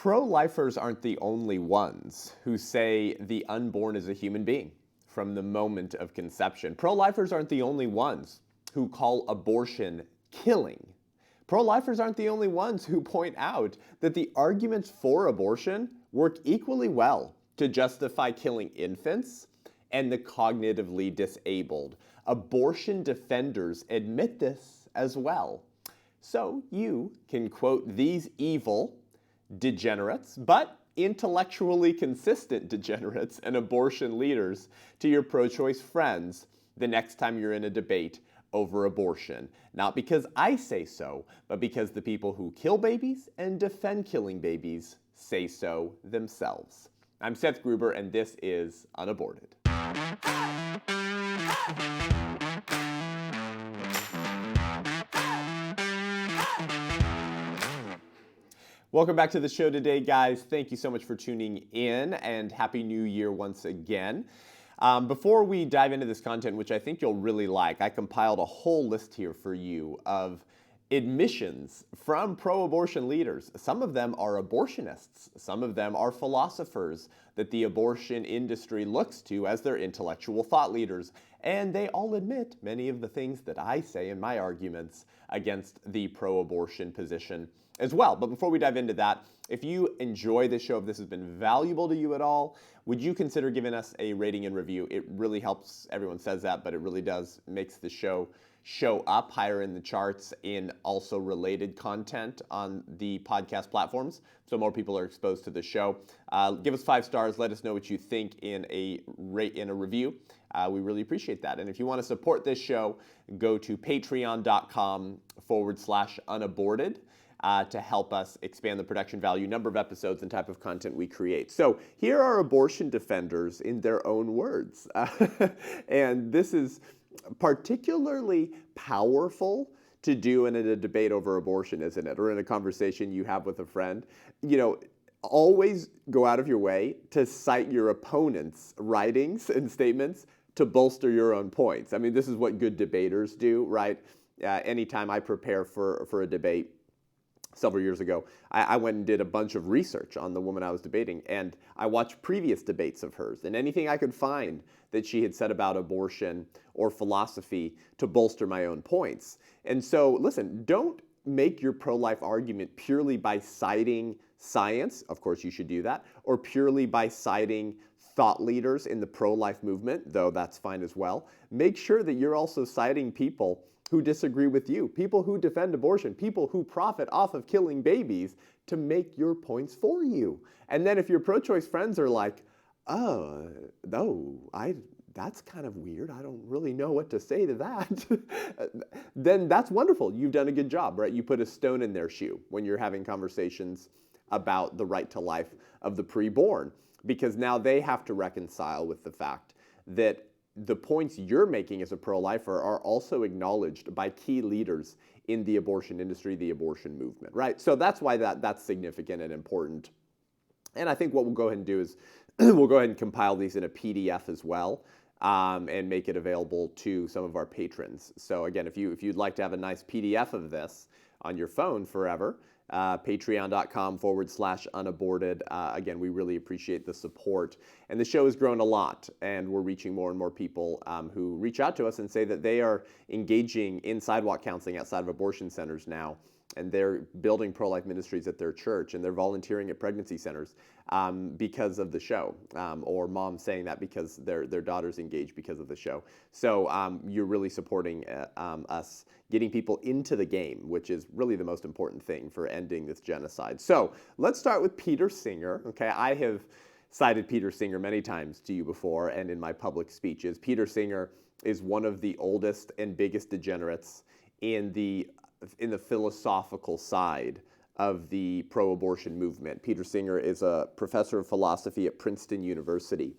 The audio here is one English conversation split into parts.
Pro-lifers aren't the only ones who say the unborn is a human being from the moment of conception. Pro-lifers aren't the only ones who call abortion killing. Pro-lifers aren't the only ones who point out that the arguments for abortion work equally well to justify killing infants and the cognitively disabled. Abortion defenders admit this as well. So you can quote these evil degenerates, but intellectually consistent degenerates and abortion leaders to your pro-choice friends the next time you're in a debate over abortion. Not because I say so, but because the people who kill babies and defend killing babies say so themselves. I'm Seth Gruber, and this is UnAborted. Welcome back to the show today, guys. Thank you so much for tuning in, and Happy New Year once again. Before we dive into this content, which I think you'll really like, I compiled a whole list here for you of admissions from pro-abortion leaders. Some of them are abortionists. Some of them are philosophers that the abortion industry looks to as their intellectual thought leaders. And they all admit many of the things that I say in my arguments against the pro-abortion position as well. But before we dive into that, if you enjoy this show, if this has been valuable to you at all, would you consider giving us a rating and review? It really helps. Everyone says that, but it really does. Makes the show up higher in the charts in also related content on the podcast platforms, so more people are exposed to the show. Give us 5 stars. Let us know what you think in a review. We really appreciate that. And if you want to support this show, go to patreon.com/unaborted. To help us expand the production value, number of episodes, and type of content we create. So here are abortion defenders in their own words. And this is particularly powerful to do in a debate over abortion, isn't it? Or in a conversation you have with a friend. You know, always go out of your way to cite your opponent's writings and statements to bolster your own points. I mean, this is what good debaters do, right? Anytime I prepare for a debate, several years ago, I went and did a bunch of research on the woman I was debating, and I watched previous debates of hers and anything I could find that she had said about abortion or philosophy to bolster my own points. And so, listen, don't make your pro-life argument purely by citing science, of course you should do that, or purely by citing thought leaders in the pro-life movement, though that's fine as well. Make sure that you're also citing people who disagree with you, people who defend abortion, people who profit off of killing babies to make your points for you. And then if your pro-choice friends are like, oh, no, that's kind of weird, I don't really know what to say to that, then that's wonderful. You've done a good job, right? You put a stone in their shoe when you're having conversations about the right to life of the preborn, because now they have to reconcile with the fact that the points you're making as a pro-lifer are also acknowledged by key leaders in the abortion industry, the abortion movement, right? So that's why that's significant and important. And I think what we'll go ahead and do is we'll go ahead and compile these in a PDF as well, and make it available to some of our patrons. So again, if you'd like to have a nice PDF of this on your phone forever, patreon.com/unaborted. Again, we really appreciate the support. And the show has grown a lot, and we're reaching more and more people who reach out to us and say that they are engaging in sidewalk counseling outside of abortion centers now. And they're building pro-life ministries at their church, and they're volunteering at pregnancy centers because of the show, or moms saying that because their daughter's engaged because of the show. So you're really supporting us getting people into the game, which is really the most important thing for ending this genocide. So let's start with Peter Singer. Okay, I have cited Peter Singer many times to you before and in my public speeches. Peter Singer is one of the oldest and biggest degenerates in the philosophical side of the pro-abortion movement. Peter Singer is a professor of philosophy at Princeton University.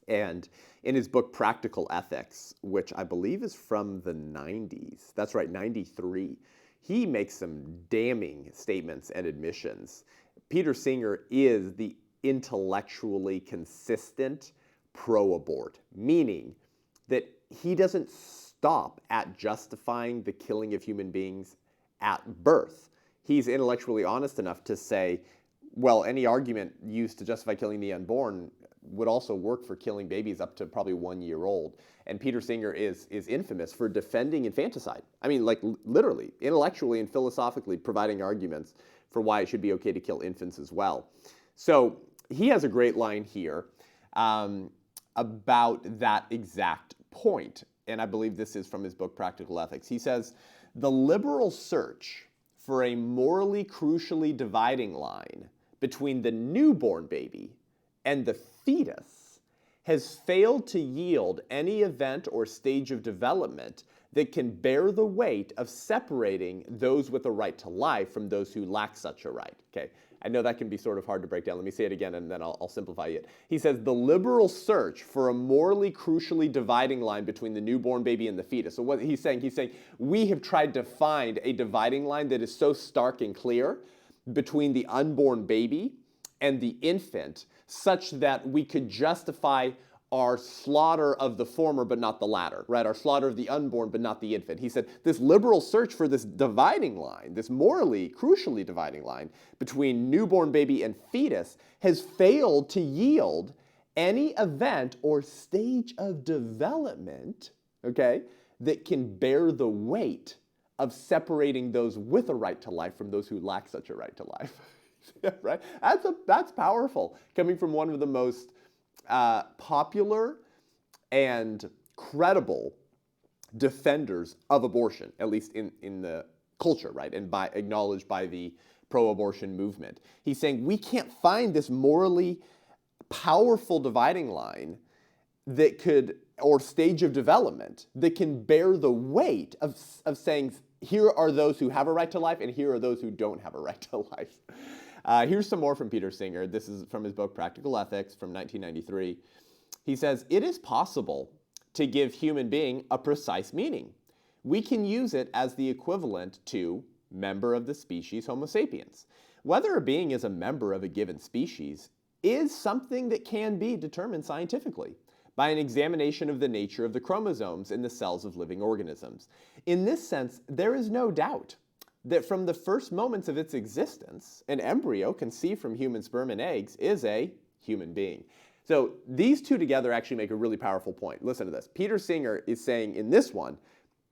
And in his book, Practical Ethics, which I believe is from the 90s, that's right, 93, he makes some damning statements and admissions. Peter Singer is the intellectually consistent pro-abort, meaning that he doesn't stop at justifying the killing of human beings at birth. He's intellectually honest enough to say, well, any argument used to justify killing the unborn would also work for killing babies up to probably 1 year old. And Peter Singer is infamous for defending infanticide. I mean, like literally, intellectually and philosophically providing arguments for why it should be okay to kill infants as well. So he has a great line here about that exact point. And I believe this is from his book, Practical Ethics. He says, the liberal search for a morally crucially dividing line between the newborn baby and the fetus has failed to yield any event or stage of development that can bear the weight of separating those with a right to life from those who lack such a right. Okay, I know that can be sort of hard to break down. Let me say it again, and then I'll simplify it. He says, the liberal search for a morally crucially dividing line between the newborn baby and the fetus. So what he's saying, we have tried to find a dividing line that is so stark and clear between the unborn baby and the infant, such that we could justify our slaughter of the former but not the latter, right? Our slaughter of the unborn but not the infant. He said this liberal search for this dividing line, this morally, crucially dividing line between newborn baby and fetus has failed to yield any event or stage of development, okay, that can bear the weight of separating those with a right to life from those who lack such a right to life. Right? That's powerful, coming from one of the most popular and credible defenders of abortion, at least in the culture, right? And acknowledged by the pro-abortion movement. He's saying we can't find this morally powerful dividing line that could, or stage of development, that can bear the weight of saying, here are those who have a right to life and here are those who don't have a right to life. Here's some more from Peter Singer. This is from his book, Practical Ethics, from 1993. He says, it is possible to give human being a precise meaning. We can use it as the equivalent to member of the species Homo sapiens. Whether a being is a member of a given species is something that can be determined scientifically by an examination of the nature of the chromosomes in the cells of living organisms. In this sense, there is no doubt that from the first moments of its existence, an embryo conceived from human sperm and eggs is a human being. So these two together actually make a really powerful point. Listen to this. Peter Singer is saying in this one,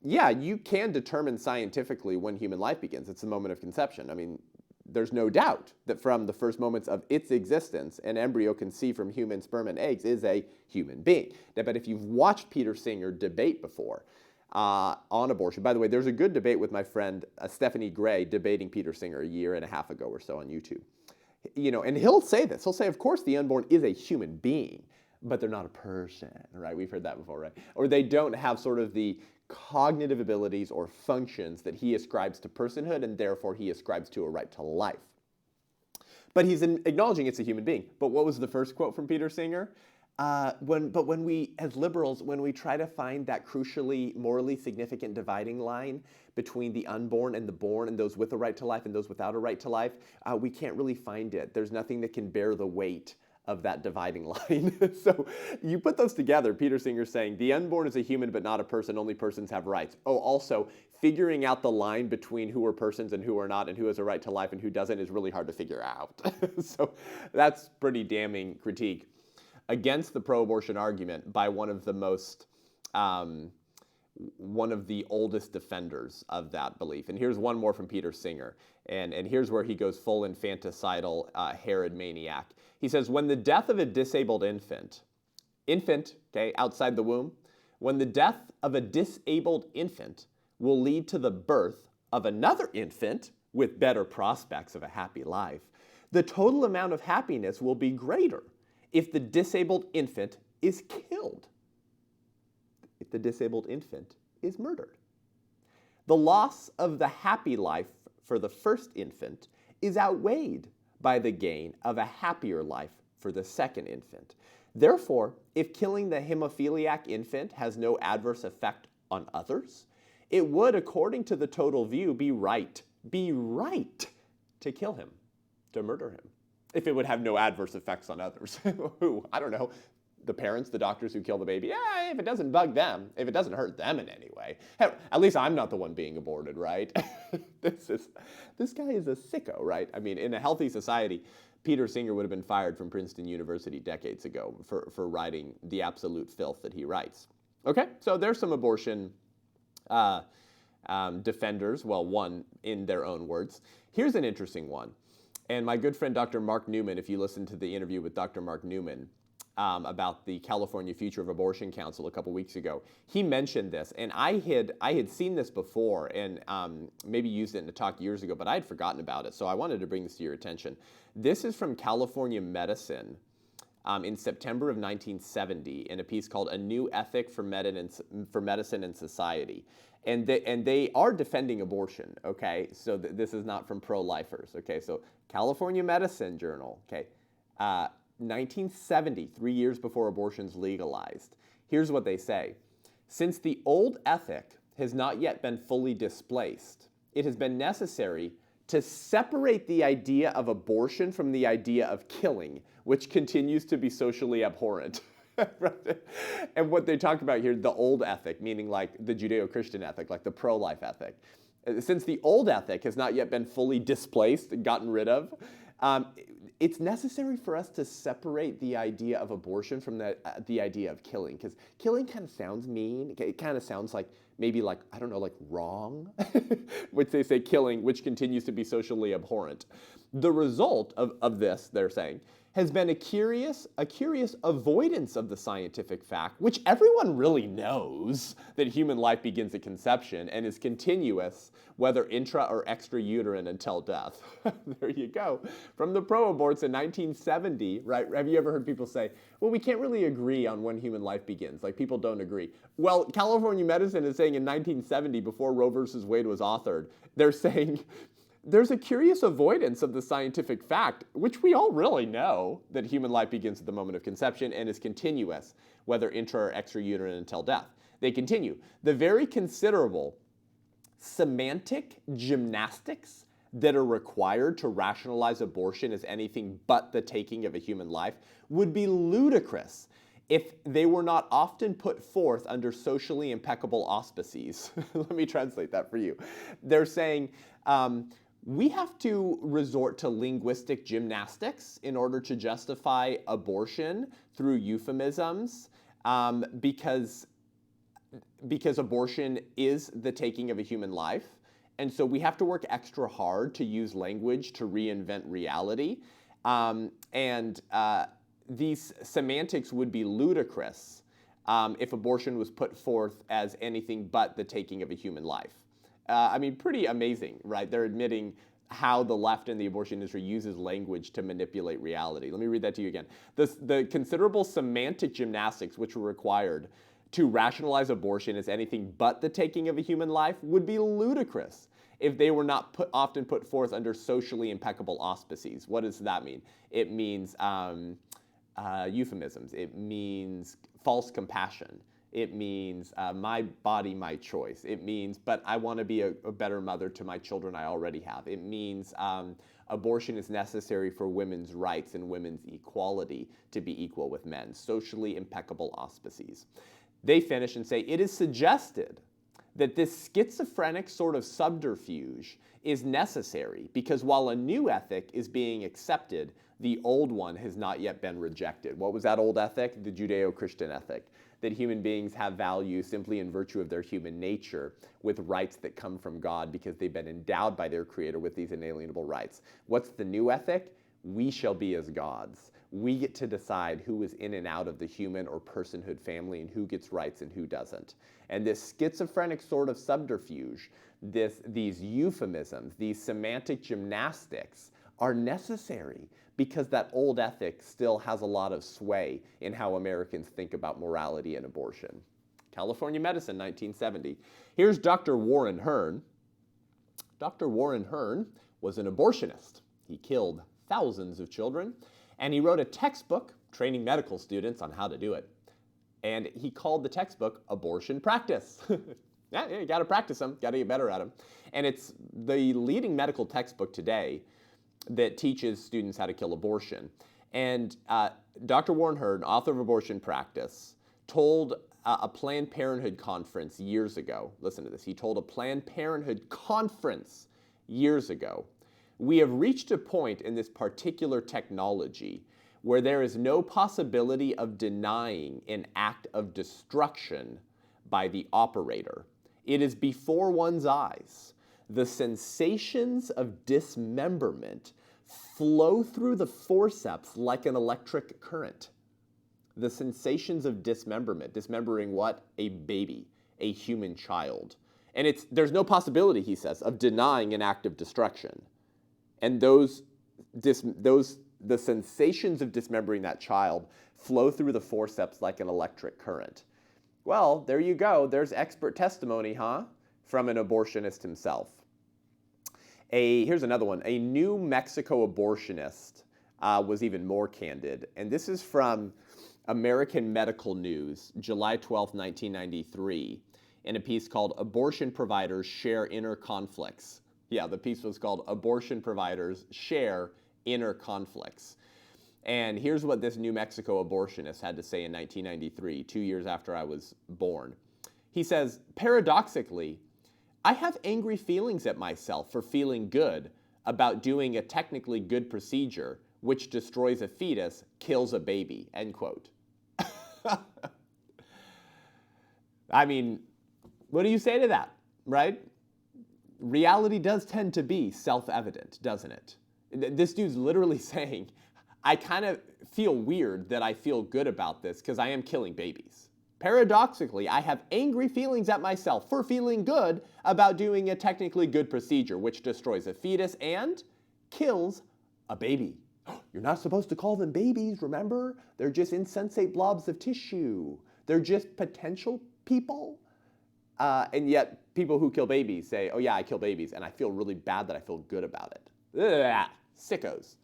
yeah, you can determine scientifically when human life begins. It's the moment of conception. I mean, there's no doubt that from the first moments of its existence, an embryo conceived from human sperm and eggs is a human being. But if you've watched Peter Singer debate before, on abortion. By the way, there's a good debate with my friend Stephanie Gray debating Peter Singer 1.5 years ago or so on YouTube. You know, and he'll say this. He'll say, of course, the unborn is a human being, but they're not a person, right? We've heard that before, right? Or they don't have sort of the cognitive abilities or functions that he ascribes to personhood, and therefore he ascribes to a right to life. But he's acknowledging it's a human being. But what was the first quote from Peter Singer? When we, as liberals, when we try to find that crucially, morally significant dividing line between the unborn and the born and those with a right to life and those without a right to life, we can't really find it. There's nothing that can bear the weight of that dividing line. So you put those together, Peter Singer's saying, the unborn is a human but not a person, only persons have rights. Oh, also, figuring out the line between who are persons and who are not and who has a right to life and who doesn't is really hard to figure out. So that's pretty damning critique against the pro-abortion argument by one of the most, one of the oldest defenders of that belief. And here's one more from Peter Singer. And here's where he goes full infanticidal Herod maniac. He says, when the death of a disabled infant, okay, outside the womb, when the death of a disabled infant will lead to the birth of another infant with better prospects of a happy life, the total amount of happiness will be greater if the disabled infant is killed, if the disabled infant is murdered. The loss of the happy life for the first infant is outweighed by the gain of a happier life for the second infant. Therefore, if killing the hemophiliac infant has no adverse effect on others, it would, according to the total view, be right to kill him, to murder him. If it would have no adverse effects on others. Who? I don't know. the parents, the doctors who kill the baby, yeah, if it doesn't bug them, if it doesn't hurt them in any way, at least I'm not the one being aborted, right? This guy is a sicko, right? I mean, in a healthy society, Peter Singer would have been fired from Princeton University decades ago for writing the absolute filth that he writes. Okay, so there's some abortion defenders, well, one in their own words. Here's an interesting one. And my good friend Dr. Mark Newman, if you listen to the interview with Dr. Mark Newman about the California Future of Abortion Council a couple weeks ago, he mentioned this. And I had seen this before and maybe used it in a talk years ago, but I had forgotten about it. So I wanted to bring this to your attention. This is from California Medicine in September of 1970 in a piece called A New Ethic for Medicine and Society. And they are defending abortion, okay? So this is not from pro-lifers, okay? So California Medicine Journal, okay? 1970, 3 years before abortion's legalized. Here's what they say. Since the old ethic has not yet been fully displaced, it has been necessary to separate the idea of abortion from the idea of killing, which continues to be socially abhorrent. And what they talk about here, the old ethic, meaning like the Judeo-Christian ethic, like the pro-life ethic. Since the old ethic has not yet been fully displaced and gotten rid of, it's necessary for us to separate the idea of abortion from the idea of killing, because killing kind of sounds mean. It kind of sounds like maybe like, I don't know, like wrong, which they say killing, which continues to be socially abhorrent. The result of this, they're saying, has been a curious avoidance of the scientific fact, which everyone really knows, that human life begins at conception and is continuous, whether intra or extrauterine, until death. There you go. From the pro-aborts in 1970, right? Have you ever heard people say, well, we can't really agree on when human life begins. Like, people don't agree. Well, California Medicine is saying in 1970, before Roe versus Wade was authored, they're saying there's a curious avoidance of the scientific fact, which we all really know, that human life begins at the moment of conception and is continuous, whether intra or extrauterine, until death. They continue. The very considerable semantic gymnastics that are required to rationalize abortion as anything but the taking of a human life would be ludicrous if they were not often put forth under socially impeccable auspices. Let me translate that for you. They're saying, we have to resort to linguistic gymnastics in order to justify abortion through euphemisms, because abortion is the taking of a human life. And so we have to work extra hard to use language to reinvent reality. These semantics would be ludicrous if abortion was put forth as anything but the taking of a human life. I mean, pretty amazing, right? They're admitting how the left and the abortion industry uses language to manipulate reality. Let me read that to you again. The considerable semantic gymnastics which were required to rationalize abortion as anything but the taking of a human life would be ludicrous if they were not often put forth under socially impeccable auspices. What does that mean? It means euphemisms. It means false compassion. It means my body, my choice. It means, but I want to be a better mother to my children I already have. It means abortion is necessary for women's rights and women's equality to be equal with men. Socially impeccable auspices. They finish and say, it is suggested that this schizophrenic sort of subterfuge is necessary because while a new ethic is being accepted, the old one has not yet been rejected. What was that old ethic? The Judeo-Christian ethic. That human beings have value simply in virtue of their human nature with rights that come from God because they've been endowed by their Creator with these inalienable rights. What's the new ethic? We shall be as gods. We get to decide who is in and out of the human or personhood family and who gets rights and who doesn't. And this schizophrenic sort of subterfuge, these euphemisms, these semantic gymnastics are necessary because that old ethic still has a lot of sway in how Americans think about morality and abortion. California Medicine, 1970. Here's Dr. Warren Hearn. Dr. Warren Hearn was an abortionist. He killed thousands of children, and he wrote a textbook training medical students on how to do it. And he called the textbook Abortion Practice. Yeah, you got to practice them, got to get better at them. And it's the leading medical textbook today that teaches students how to kill abortion. And Dr. Warren Hearn, author of Abortion Practice, told a Planned Parenthood conference years ago, listen to this, he told a Planned Parenthood conference years ago, we have reached a point in this particular technology where there is no possibility of denying an act of destruction by the operator. It is before one's eyes. The sensations of dismemberment flow through the forceps like an electric current. The sensations of dismemberment, dismembering what? A baby, a human child. And there's no possibility, he says, of denying an act of destruction. And the sensations of dismembering that child flow through the forceps like an electric current. Well, there you go. There's expert testimony, huh? From an abortionist himself. Here's another one. A New Mexico abortionist was even more candid. And this is from American Medical News, July 12, 1993, in a piece called Abortion Providers Share Inner Conflicts. Yeah, the piece was called Abortion Providers Share Inner Conflicts. And here's what this New Mexico abortionist had to say in 1993, 2 years after I was born. He says, paradoxically, I have angry feelings at myself for feeling good about doing a technically good procedure which destroys a fetus, kills a baby, end quote. I mean, what do you say to that, right? Reality does tend to be self-evident, doesn't it? This dude's literally saying, I kind of feel weird that I feel good about this because I am killing babies. Paradoxically, I have angry feelings at myself for feeling good about doing a technically good procedure which destroys a fetus and kills a baby. You're not supposed to call them babies, remember? They're just insensate blobs of tissue. They're just potential people. And yet people who kill babies say, oh yeah, I kill babies, and I feel really bad that I feel good about it. Ugh, sickos.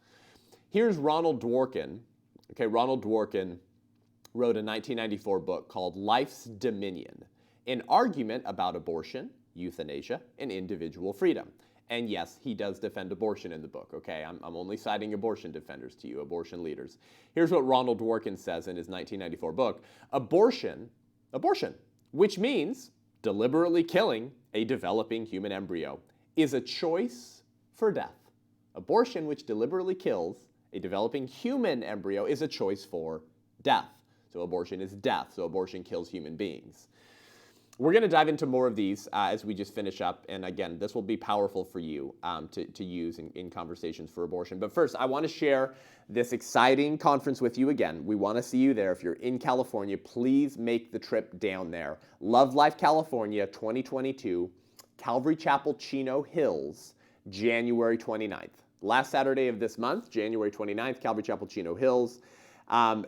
Here's Ronald Dworkin. Okay, Ronald Dworkin wrote a 1994 book called Life's Dominion, an argument about abortion, euthanasia, and individual freedom. And yes, he does defend abortion in the book, okay? I'm only citing abortion defenders to you, abortion leaders. Here's what Ronald Dworkin says in his 1994 book. Abortion, which means deliberately killing a developing human embryo, is a choice for death. Abortion, which deliberately kills a developing human embryo, is a choice for death. So abortion is death, so abortion kills human beings. We're going to dive into more of these as we just finish up. And again, this will be powerful for you to use in conversations for abortion. But first, I want to share this exciting conference with you again. We want to see you there. If you're in California, please make the trip down there. Love Life California 2022, Calvary Chapel, Chino Hills, January 29th. Last Saturday of this month, January 29th, Calvary Chapel, Chino Hills.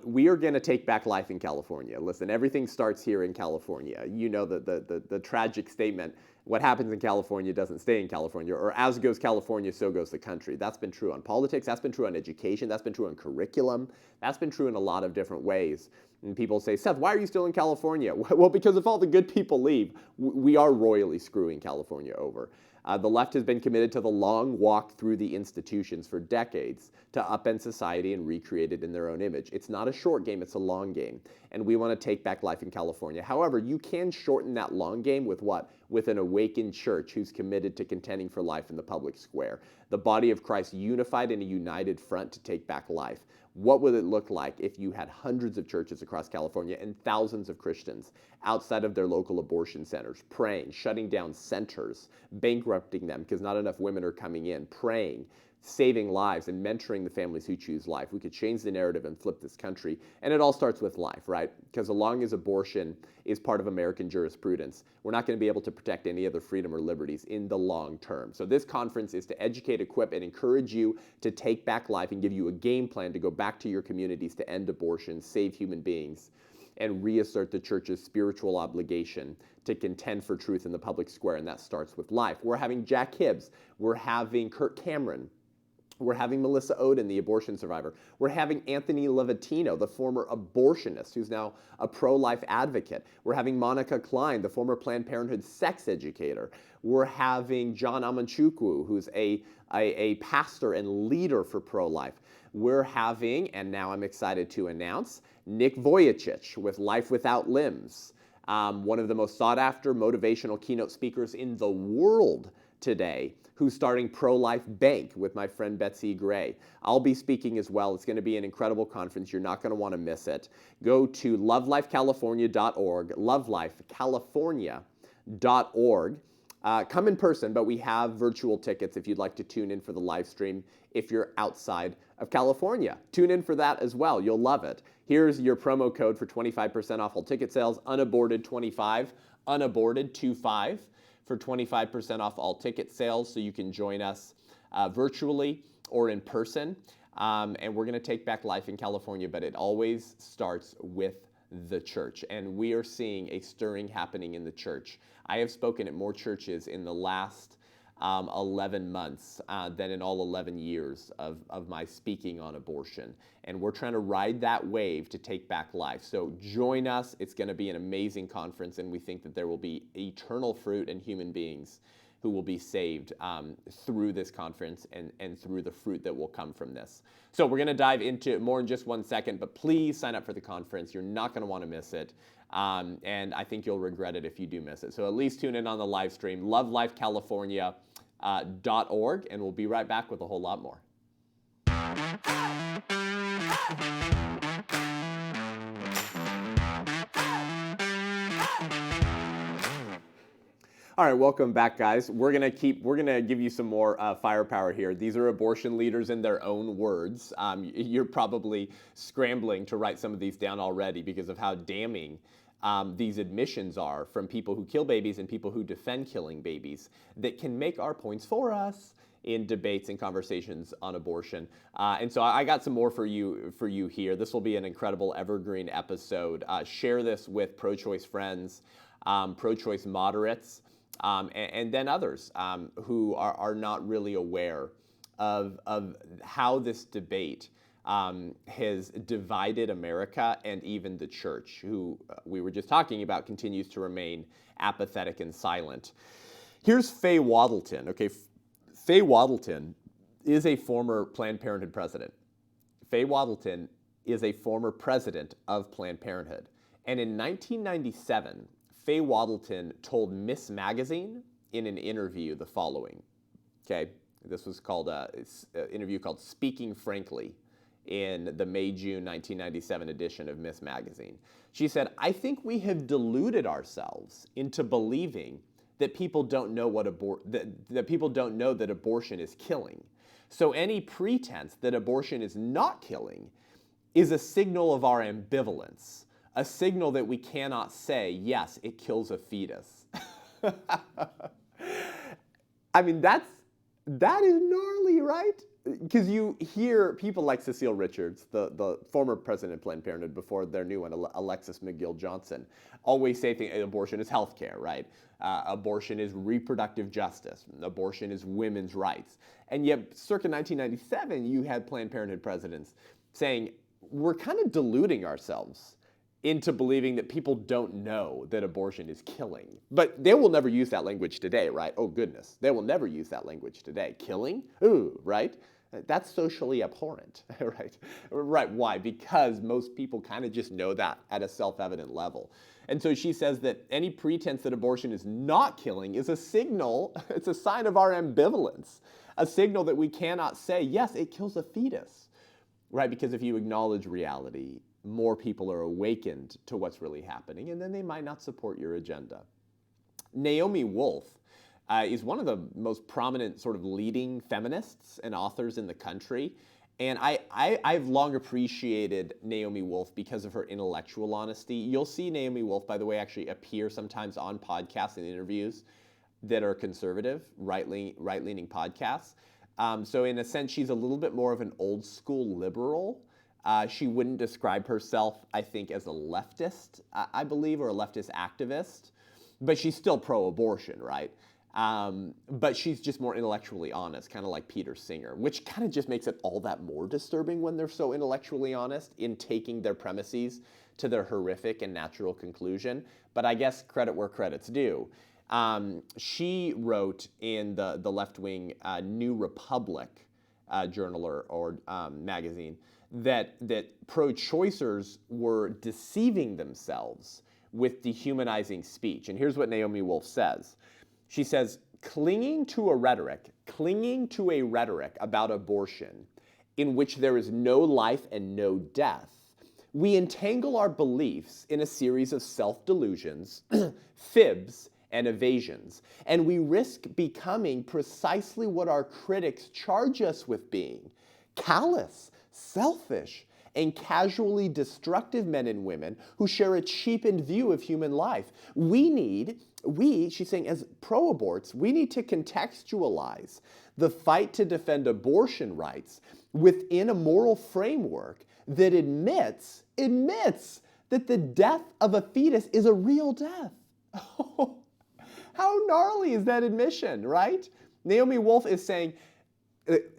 We are going to take back life in California. Listen, everything starts here in California. You know the tragic statement, what happens in California doesn't stay in California, or as goes California, so goes the country. That's been true on politics. That's been true on education. That's been true on curriculum. That's been true in a lot of different ways. And people say, Seth, why are you still in California? Well, because if all the good people leave, we are royally screwing California over. The left has been committed to the long walk through the institutions for decades to upend society and recreate it in their own image. It's not a short game, it's a long game. And we want to take back life in California. However, you can shorten that long game with what? With an awakened church who's committed to contending for life in the public square. The body of Christ unified in a united front to take back life. What would it look like if you had hundreds of churches across California and thousands of Christians outside of their local abortion centers, praying, shutting down centers, bankrupting them because not enough women are coming in, praying, saving lives, and mentoring the families who choose life? We could change the narrative and flip this country. And it all starts with life, right? Because as long as abortion is part of American jurisprudence, we're not going to be able to protect any other freedom or liberties in the long term. So this conference is to educate, equip, and encourage you to take back life and give you a game plan to go back to your communities to end abortion, save human beings, and reassert the church's spiritual obligation to contend for truth in the public square, and that starts with life. We're having Jack Hibbs. We're having Kirk Cameron. We're having Melissa Ohden, the abortion survivor. We're having Anthony Levatino, the former abortionist, who's now a pro-life advocate. We're having Monica Klein, the former Planned Parenthood sex educator. We're having John Amanchukwu, who's a pastor and leader for pro-life. We're having, and now I'm excited to announce, Nick Vujicic with Life Without Limbs, one of the most sought-after motivational keynote speakers in the world today, who's starting Pro-Life Bank with my friend Betsy Gray. I'll be speaking as well. It's going to be an incredible conference. You're not going to want to miss it. Go to lovelifecalifornia.org, lovelifecalifornia.org. Come in person, but we have virtual tickets if you'd like to tune in for the live stream if you're outside of California. Tune in for that as well. You'll love it. Here's your promo code for 25% off all ticket sales, UnAborted25, UnAborted25 for 25% off all ticket sales, so you can join us virtually or in person. And we're going to take back life in California, but it always starts with the church. And we are seeing a stirring happening in the church. I have spoken at more churches in the last 11 months than in all 11 years of my speaking on abortion. And we're trying to ride that wave to take back life. So join us. It's going to be an amazing conference, and we think that there will be eternal fruit and human beings who will be saved through this conference and through the fruit that will come from this. So we're going to dive into it more in just 1 second, but please sign up for the conference. You're not going to want to miss it. And I think you'll regret it if you do miss it. So at least tune in on the live stream, lovelifecalifornia.org, and we'll be right back with a whole lot more. All right, welcome back, guys. We're gonna give you some more firepower here. These are abortion leaders in their own words. You're probably scrambling to write some of these down already because of how damning these admissions are from people who kill babies and people who defend killing babies that can make our points for us in debates and conversations on abortion. And so I got some more for you here. This will be an incredible evergreen episode. Share this with pro-choice friends, pro-choice moderates, and then others who are not really aware of how this debate has divided America and even the church, who we were just talking about continues to remain apathetic and silent. Here's Faye Waddleton. Okay, Faye Waddleton is a former Planned Parenthood president. Faye Waddleton is a former president of Planned Parenthood. And in 1997, Faye Waddleton told Miss Magazine in an interview the following. Okay, this was called an interview called Speaking Frankly in the May-June 1997 edition of Miss Magazine. She said, "I think we have deluded ourselves into believing that people don't know that people don't know that abortion is killing. So any pretense that abortion is not killing is a signal of our ambivalence, a signal that we cannot say, yes, it kills a fetus." I mean, that is gnarly, right? Because you hear people like Cecile Richards, the former president of Planned Parenthood before their new one, Alexis McGill Johnson, always say abortion is healthcare, right? Abortion is reproductive justice. Abortion is women's rights. And yet, circa 1997, you had Planned Parenthood presidents saying, we're kind of deluding ourselves into believing that people don't know that abortion is killing. But they will never use that language today, right? Oh, goodness. They will never use that language today. Killing? Ooh, right? That's socially abhorrent, right? Right, why? Because most people kind of just know that at a self-evident level. And so she says that any pretense that abortion is not killing is a signal, it's a sign of our ambivalence, a signal that we cannot say, yes, it kills a fetus, right? Because if you acknowledge reality, more people are awakened to what's really happening, and then they might not support your agenda. Naomi Wolf is one of the most prominent sort of leading feminists and authors in the country. And I've long appreciated Naomi Wolf because of her intellectual honesty. You'll see Naomi Wolf, by the way, actually appear sometimes on podcasts and interviews that are conservative, right-leaning podcasts. So in a sense, she's a little bit more of an old school liberal. She wouldn't describe herself, I think, as a leftist, I believe, or a leftist activist, but she's still pro-abortion, right? But she's just more intellectually honest, kind of like Peter Singer, which kind of just makes it all that more disturbing when they're so intellectually honest in taking their premises to their horrific and natural conclusion. But I guess credit where credit's due. She wrote in the left-wing New Republic journal or magazine that pro-choicers were deceiving themselves with dehumanizing speech. And here's what Naomi Wolf says. She says, clinging to a rhetoric about abortion in which there is no life and no death, we entangle our beliefs in a series of self-delusions, fibs, and evasions, and we risk becoming precisely what our critics charge us with being: callous, selfish, and casually destructive men and women who share a cheapened view of human life. She's saying, as pro-aborts, we need to contextualize the fight to defend abortion rights within a moral framework that admits that the death of a fetus is a real death. How gnarly is that admission, right? Naomi Wolf is saying,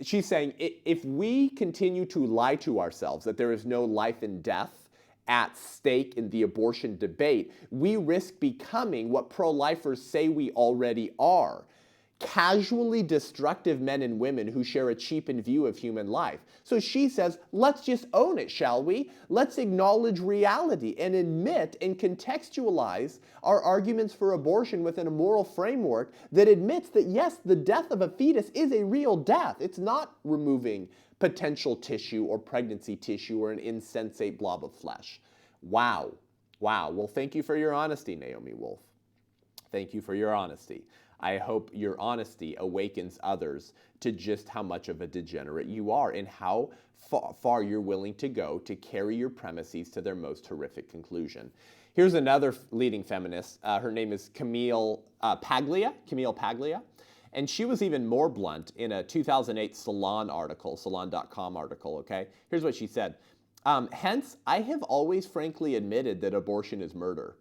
she's saying, if we continue to lie to ourselves that there is no life and death at stake in the abortion debate, we risk becoming what pro-lifers say we already are: casually destructive men and women who share a cheapened view of human life. So she says, let's just own it, shall we? Let's acknowledge reality and admit and contextualize our arguments for abortion within a moral framework that admits that, yes, the death of a fetus is a real death. It's not removing potential tissue or pregnancy tissue or an insensate blob of flesh. Wow. Wow. Well, thank you for your honesty, Naomi Wolf. Thank you for your honesty. I hope your honesty awakens others to just how much of a degenerate you are and how far you're willing to go to carry your premises to their most horrific conclusion. Here's another leading feminist. Her name is Camille Paglia, and she was even more blunt in a 2008 Salon.com article, okay? Here's what she said. Hence, I have always frankly admitted that abortion is murder.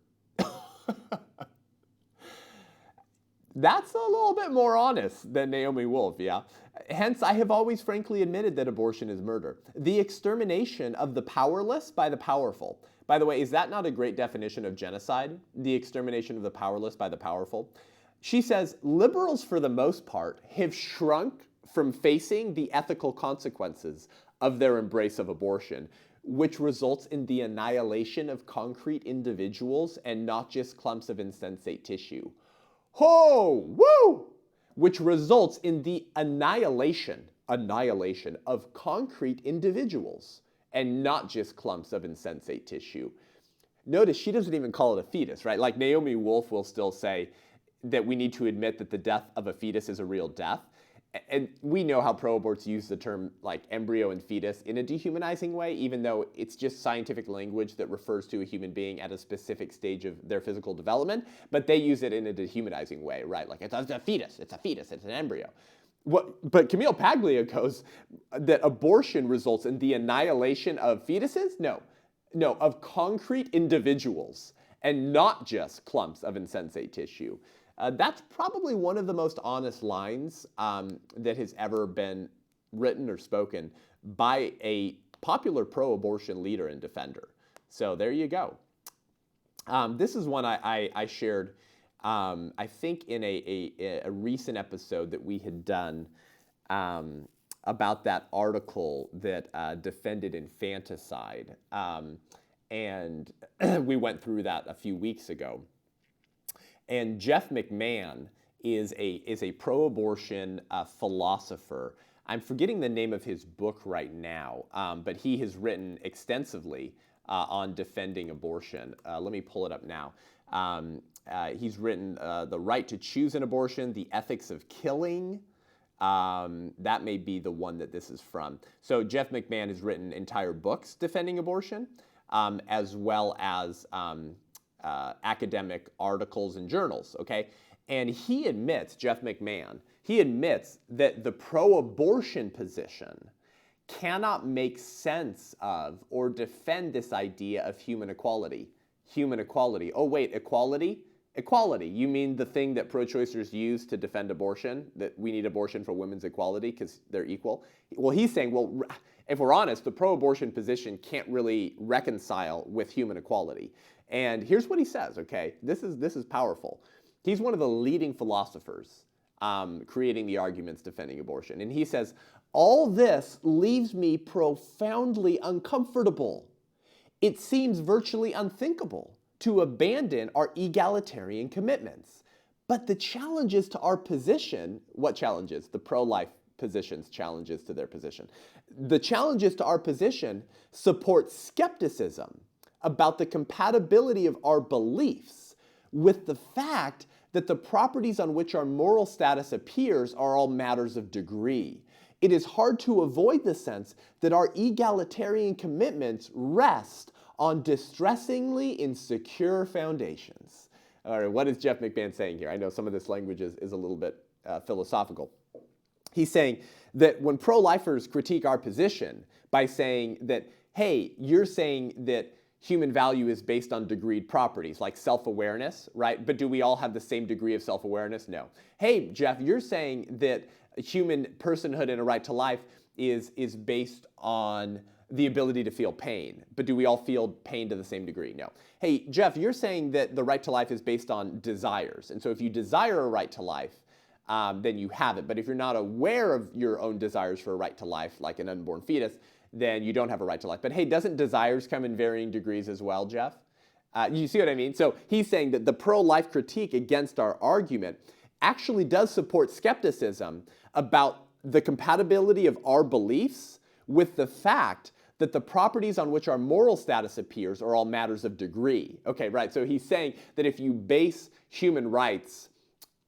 That's a little bit more honest than Naomi Wolf, yeah? Hence, I have always frankly admitted that abortion is murder. The extermination of the powerless by the powerful. By the way, is that not a great definition of genocide? The extermination of the powerless by the powerful? She says, liberals, for the most part, have shrunk from facing the ethical consequences of their embrace of abortion, which results in the annihilation of concrete individuals and not just clumps of insensate tissue. Ho! Woo! Which results in the annihilation of concrete individuals and not just clumps of insensate tissue. Notice she doesn't even call it a fetus, right? Like Naomi Wolf will still say that we need to admit that the death of a fetus is a real death. And we know how pro-aborts use the term like embryo and fetus in a dehumanizing way, even though it's just scientific language that refers to a human being at a specific stage of their physical development, but they use it in a dehumanizing way, right? Like it's a fetus, it's an embryo. But Camille Paglia goes that abortion results in the annihilation of fetuses? No, of concrete individuals and not just clumps of insensate tissue. That's probably one of the most honest lines that has ever been written or spoken by a popular pro-abortion leader and defender. So there you go. This is one I shared, I think, in a recent episode that we had done about that article that defended infanticide. And we went through that a few weeks ago. And Jeff McMahon is a pro-abortion philosopher. I'm forgetting the name of his book right now, but he has written extensively on defending abortion. Let me pull it up now. He's written The Right to Choose an Abortion, The Ethics of Killing. That may be the one that this is from. So Jeff McMahon has written entire books defending abortion, as well as academic articles and journals, okay? And he admits, Jeff McMahon, that the pro-abortion position cannot make sense of or defend this idea of human equality. Human equality. Oh, wait, equality? Equality. You mean the thing that pro-choicers use to defend abortion, that we need abortion for women's equality because they're equal? Well, he's saying, well, if we're honest, the pro-abortion position can't really reconcile with human equality. And here's what he says, okay? This is powerful. He's one of the leading philosophers creating the arguments defending abortion. And he says, all this leaves me profoundly uncomfortable. It seems virtually unthinkable to abandon our egalitarian commitments. But the challenges to our position, what challenges? The pro-life position's challenges to their position. The challenges to our position support skepticism about the compatibility of our beliefs with the fact that the properties on which our moral status appears are all matters of degree. It is hard to avoid the sense that our egalitarian commitments rest on distressingly insecure foundations. All right, what is Jeff McMahon saying here? I know some of this language is a little bit philosophical. He's saying that when pro-lifers critique our position by saying that, hey, you're saying that human value is based on degreed properties, like self-awareness, right? But do we all have the same degree of self-awareness? No. Hey, Jeff, you're saying that human personhood and a right to life is based on the ability to feel pain. But do we all feel pain to the same degree? No. Hey, Jeff, you're saying that the right to life is based on desires. And so if you desire a right to life, then you have it. But if you're not aware of your own desires for a right to life, like an unborn fetus, then you don't have a right to life. But hey, doesn't desires come in varying degrees as well, Jeff? You see what I mean? So he's saying that the pro-life critique against our argument actually does support skepticism about the compatibility of our beliefs with the fact that the properties on which our moral status appears are all matters of degree. Okay, right, so he's saying that if you base human rights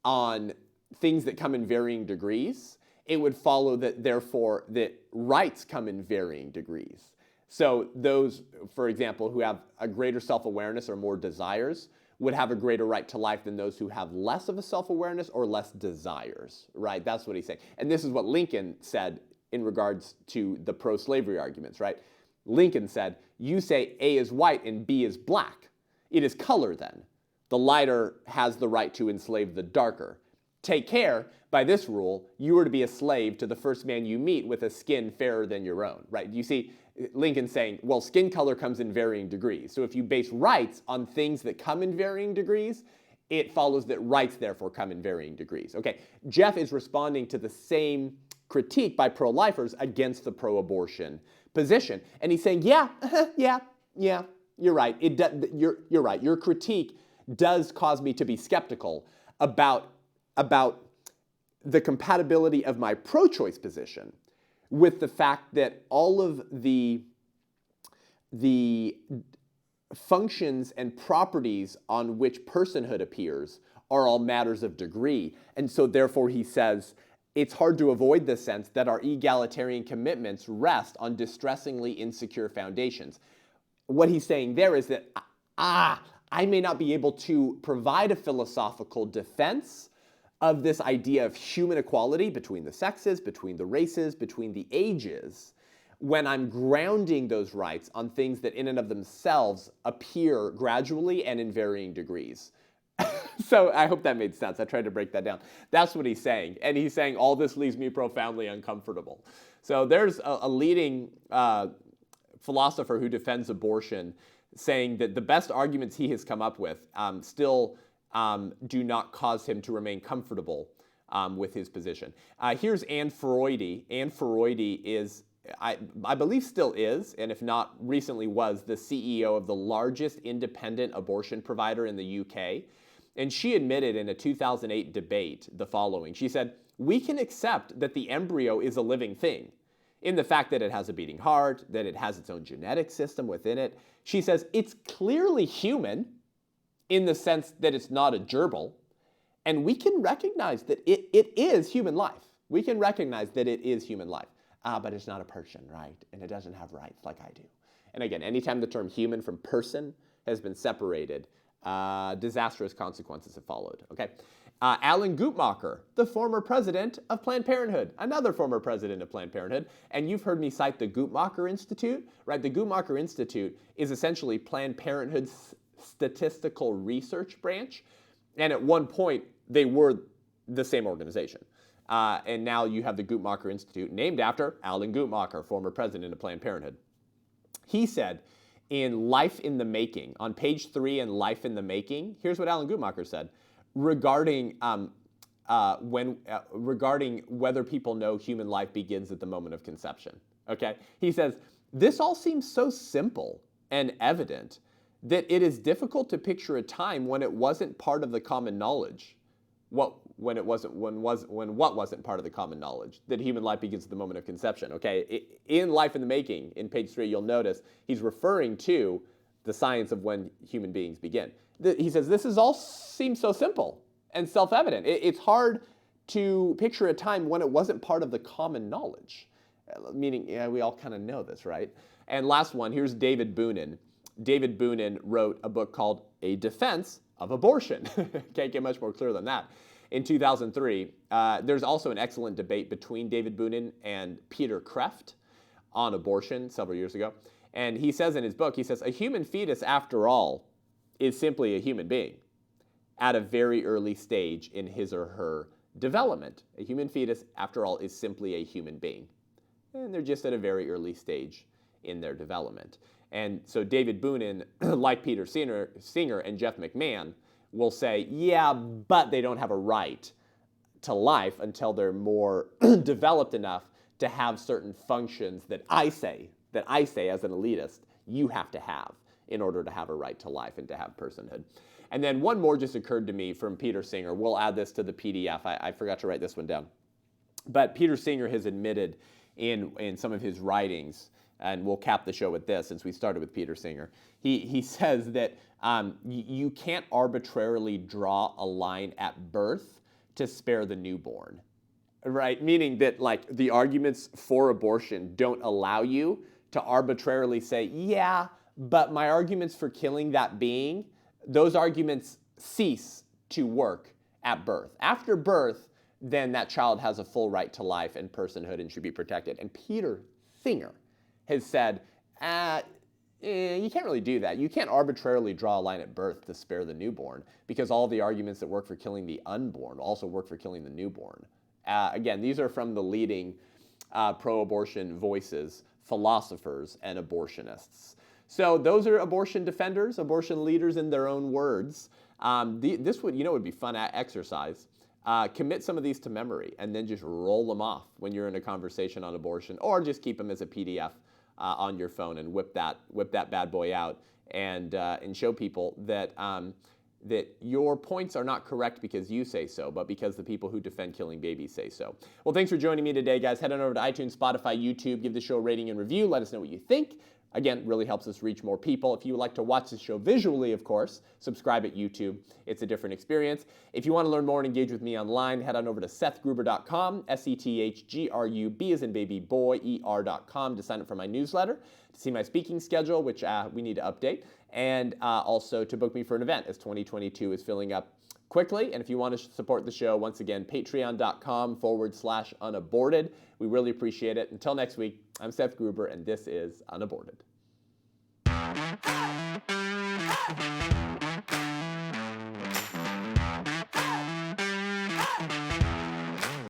on things that come in varying degrees, it would follow that, therefore, that rights come in varying degrees. So those, for example, who have a greater self-awareness or more desires would have a greater right to life than those who have less of a self-awareness or less desires, right? That's what he's saying. And this is what Lincoln said in regards to the pro-slavery arguments, right? Lincoln said, you say A is white and B is black. It is color then. The lighter has the right to enslave the darker. Take care, by this rule, you are to be a slave to the first man you meet with a skin fairer than your own, right? You see, Lincoln saying, well, skin color comes in varying degrees. So if you base rights on things that come in varying degrees, it follows that rights therefore come in varying degrees. Okay, Jeff is responding to the same critique by pro-lifers against the pro-abortion position. And he's saying, yeah, you're right. You're right. Your critique does cause me to be skeptical about the compatibility of my pro-choice position with the fact that all of the functions and properties on which personhood appears are all matters of degree. And so therefore he says, it's hard to avoid the sense that our egalitarian commitments rest on distressingly insecure foundations. What he's saying there is that, I may not be able to provide a philosophical defense of this idea of human equality between the sexes, between the races, between the ages, when I'm grounding those rights on things that in and of themselves appear gradually and in varying degrees. So I hope that made sense. I tried to break that down. That's what he's saying. And he's saying, all this leaves me profoundly uncomfortable. So there's a leading philosopher who defends abortion saying that the best arguments he has come up with still do not cause him to remain comfortable with his position. Here's Anne Froide. Anne Froide is, I believe still is, and if not, recently was, the CEO of the largest independent abortion provider in the UK. And she admitted in a 2008 debate the following. She said, we can accept that the embryo is a living thing in the fact that it has a beating heart, that it has its own genetic system within it. She says, it's clearly human in the sense that it's not a gerbil, and we can recognize that it is human life. We can recognize that it is human life, but it's not a person, right? And it doesn't have rights like I do. And again, anytime the term human from person has been separated, disastrous consequences have followed, okay? Alan Guttmacher, the former president of Planned Parenthood, another former president of Planned Parenthood, and you've heard me cite the Guttmacher Institute, right? The Guttmacher Institute is essentially Planned Parenthood's statistical research branch. And at one point, they were the same organization. And now you have the Guttmacher Institute, named after Alan Guttmacher, former president of Planned Parenthood. He said in Life in the Making, on page 3 in Life in the Making, here's what Alan Guttmacher said regarding regarding whether people know human life begins at the moment of conception. Okay? He says, this all seems so simple and evident that it is difficult to picture a time when it wasn't part of the common knowledge. What wasn't part of the common knowledge? That human life begins at the moment of conception. Okay, in Life in the Making, in page 3, you'll notice he's referring to the science of when human beings begin. He says this is all seems so simple and self-evident. It's hard to picture a time when it wasn't part of the common knowledge. Meaning, yeah, we all kind of know this, right? And last one, here's David Boone. David Boone wrote a book called A Defense of Abortion. Can't get much more clear than that. In 2003, there's also an excellent debate between David Boone and Peter Kreeft on abortion several years ago. And he says in his book, he says, a human fetus, after all, is simply a human being at a very early stage in his or her development. A human fetus, after all, is simply a human being. And they're just at a very early stage in their development. And so David Boone, like Peter Singer and Jeff McMahon, will say, yeah, but they don't have a right to life until they're more developed enough to have certain functions that I say as an elitist, you have to have in order to have a right to life and to have personhood. And then one more just occurred to me from Peter Singer. We'll add this to the PDF. I forgot to write this one down. But Peter Singer has admitted in some of his writings, and we'll cap the show with this since we started with Peter Singer. He says that you can't arbitrarily draw a line at birth to spare the newborn, right? Meaning that like the arguments for abortion don't allow you to arbitrarily say, yeah, but my arguments for killing that being, those arguments cease to work at birth. After birth, then that child has a full right to life and personhood and should be protected. And Peter Singer has said, you can't really do that. You can't arbitrarily draw a line at birth to spare the newborn because all the arguments that work for killing the unborn also work for killing the newborn. Again, these are from the leading pro-abortion voices, philosophers, and abortionists. So those are abortion defenders, abortion leaders in their own words. This would be fun exercise. Commit some of these to memory and then just roll them off when you're in a conversation on abortion, or just keep them as a PDF on your phone and whip that bad boy out and show people that that your points are not correct because you say so, but because the people who defend killing babies say so. Well, thanks for joining me today, guys. Head on over to iTunes, Spotify, YouTube. Give the show a rating and review. Let us know what you think. Again, really helps us reach more people. If you would like to watch the show visually, of course, subscribe at YouTube. It's a different experience. If you want to learn more and engage with me online, head on over to sethgruber.com, SETHGRUB as in baby boy, ER.com to sign up for my newsletter, to see my speaking schedule, which we need to update, and also to book me for an event as 2022 is filling up quickly. And if you want to support the show, once again, patreon.com/unaborted. We really appreciate it. Until next week, I'm Seth Gruber, and this is Unaborted.